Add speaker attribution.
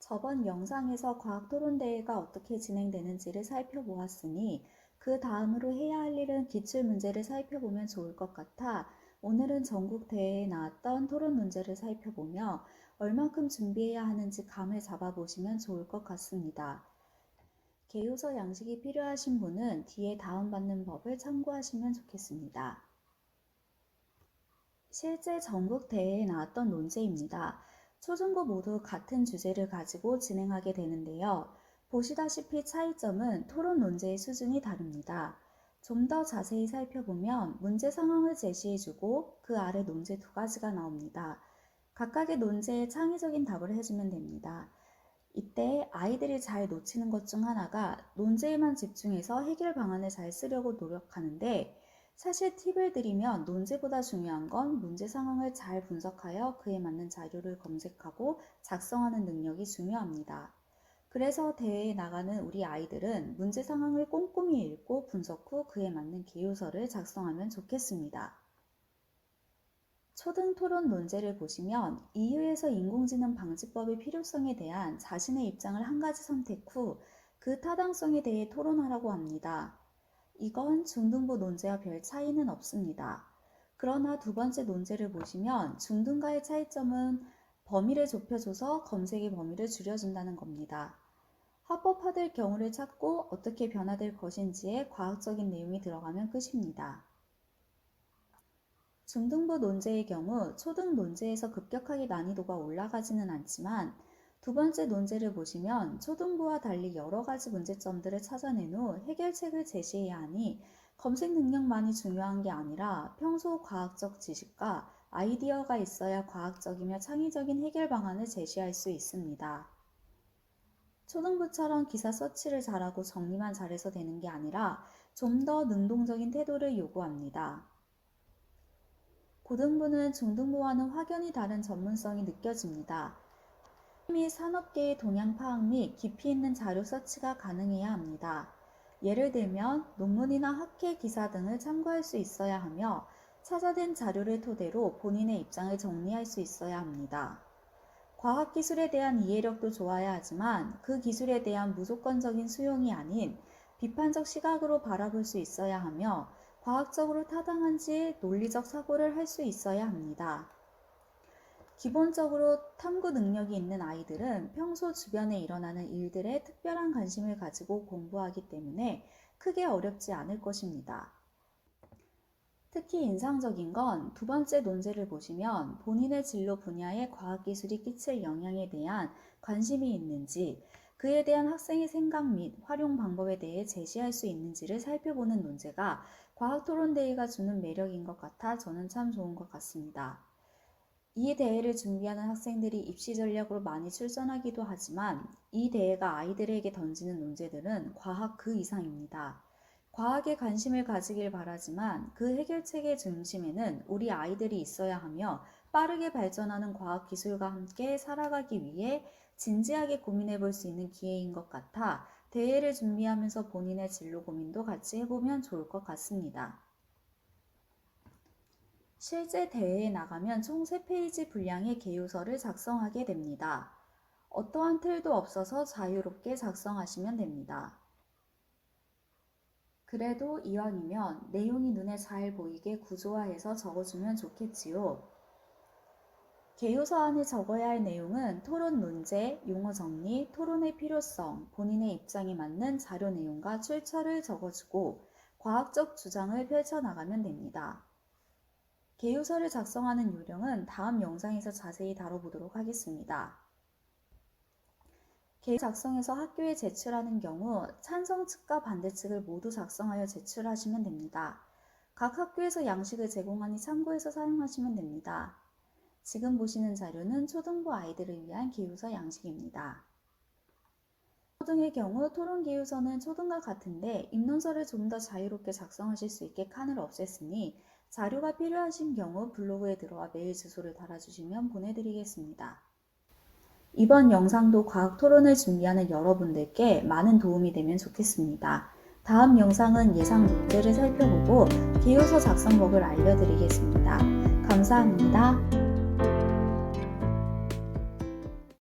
Speaker 1: 저번 영상에서 과학토론대회가 어떻게 진행되는지를 살펴보았으니 그 다음으로 해야 할 일은 기출문제를 살펴보면 좋을 것 같아 오늘은 전국대회에 나왔던 토론 문제를 살펴보며 얼만큼 준비해야 하는지 감을 잡아보시면 좋을 것 같습니다. 개요서 양식이 필요하신 분은 뒤에 다운받는 법을 참고하시면 좋겠습니다. 실제 전국대회에 나왔던 논제입니다. 초중고 모두 같은 주제를 가지고 진행하게 되는데요. 보시다시피 차이점은 토론 논제의 수준이 다릅니다. 좀 더 자세히 살펴보면 문제 상황을 제시해주고 그 아래 논제 두 가지가 나옵니다. 각각의 논제에 창의적인 답을 해주면 됩니다. 이때 아이들이 잘 놓치는 것 중 하나가 논제에만 집중해서 해결 방안을 잘 쓰려고 노력하는데 사실 팁을 드리면 논제보다 중요한 건 문제 상황을 잘 분석하여 그에 맞는 자료를 검색하고 작성하는 능력이 중요합니다. 그래서 대회에 나가는 우리 아이들은 문제 상황을 꼼꼼히 읽고 분석 후 그에 맞는 개요서를 작성하면 좋겠습니다. 초등 토론 논제를 보시면 EU에서 인공지능 방지법의 필요성에 대한 자신의 입장을 한 가지 선택 후 그 타당성에 대해 토론하라고 합니다. 이건 중등부 논제와 별 차이는 없습니다. 그러나 두 번째 논제를 보시면 중등과의 차이점은 범위를 좁혀줘서 검색의 범위를 줄여준다는 겁니다. 합법화될 경우를 찾고 어떻게 변화될 것인지에 과학적인 내용이 들어가면 끝입니다. 중등부 논제의 경우 초등 논제에서 급격하게 난이도가 올라가지는 않지만 두 번째 논제를 보시면 초등부와 달리 여러 가지 문제점들을 찾아낸 후 해결책을 제시해야 하니 검색 능력만이 중요한 게 아니라 평소 과학적 지식과 아이디어가 있어야 과학적이며 창의적인 해결 방안을 제시할 수 있습니다. 초등부처럼 기사 서치를 잘하고 정리만 잘해서 되는 게 아니라 좀 더 능동적인 태도를 요구합니다. 고등부는 중등부와는 확연히 다른 전문성이 느껴집니다. 및 산업계의 동향 파악 및 깊이 있는 자료 서치가 가능해야 합니다. 예를 들면 논문이나 학회 기사 등을 참고할 수 있어야 하며 찾아낸 자료를 토대로 본인의 입장을 정리할 수 있어야 합니다. 과학기술에 대한 이해력도 좋아야 하지만 그 기술에 대한 무조건적인 수용이 아닌 비판적 시각으로 바라볼 수 있어야 하며 과학적으로 타당한지 논리적 사고를 할 수 있어야 합니다. 기본적으로 탐구 능력이 있는 아이들은 평소 주변에 일어나는 일들에 특별한 관심을 가지고 공부하기 때문에 크게 어렵지 않을 것입니다. 특히 인상적인 건 두 번째 논제를 보시면 본인의 진로 분야에 과학기술이 끼칠 영향에 대한 관심이 있는지, 그에 대한 학생의 생각 및 활용 방법에 대해 제시할 수 있는지를 살펴보는 논제가 과학토론대회가 주는 매력인 것 같아 저는 참 좋은 것 같습니다. 이 대회를 준비하는 학생들이 입시 전략으로 많이 출전하기도 하지만 이 대회가 아이들에게 던지는 문제들은 과학 그 이상입니다. 과학에 관심을 가지길 바라지만 그 해결책의 중심에는 우리 아이들이 있어야 하며 빠르게 발전하는 과학기술과 함께 살아가기 위해 진지하게 고민해 볼 수 있는 기회인 것 같아 대회를 준비하면서 본인의 진로 고민도 같이 해보면 좋을 것 같습니다. 실제 대회에 나가면 총 3페이지 분량의 개요서를 작성하게 됩니다. 어떠한 틀도 없어서 자유롭게 작성하시면 됩니다. 그래도 이왕이면 내용이 눈에 잘 보이게 구조화해서 적어주면 좋겠지요. 개요서 안에 적어야 할 내용은 토론 문제, 용어 정리, 토론의 필요성, 본인의 입장에 맞는 자료 내용과 출처를 적어주고 과학적 주장을 펼쳐나가면 됩니다. 개요서를 작성하는 요령은 다음 영상에서 자세히 다뤄보도록 하겠습니다. 개요서 작성해서 학교에 제출하는 경우 찬성 측과 반대 측을 모두 작성하여 제출하시면 됩니다. 각 학교에서 양식을 제공하니 참고해서 사용하시면 됩니다. 지금 보시는 자료는 초등부 아이들을 위한 개요서 양식입니다. 초등의 경우 토론 개요서는 초등과 같은데 입론서를 좀 더 자유롭게 작성하실 수 있게 칸을 없앴으니 자료가 필요하신 경우 블로그에 들어와 메일 주소를 달아주시면 보내드리겠습니다. 이번 영상도 과학 토론을 준비하는 여러분들께 많은 도움이 되면 좋겠습니다. 다음 영상은 예상 문제를 살펴보고 개요서 작성법을 알려드리겠습니다. 감사합니다.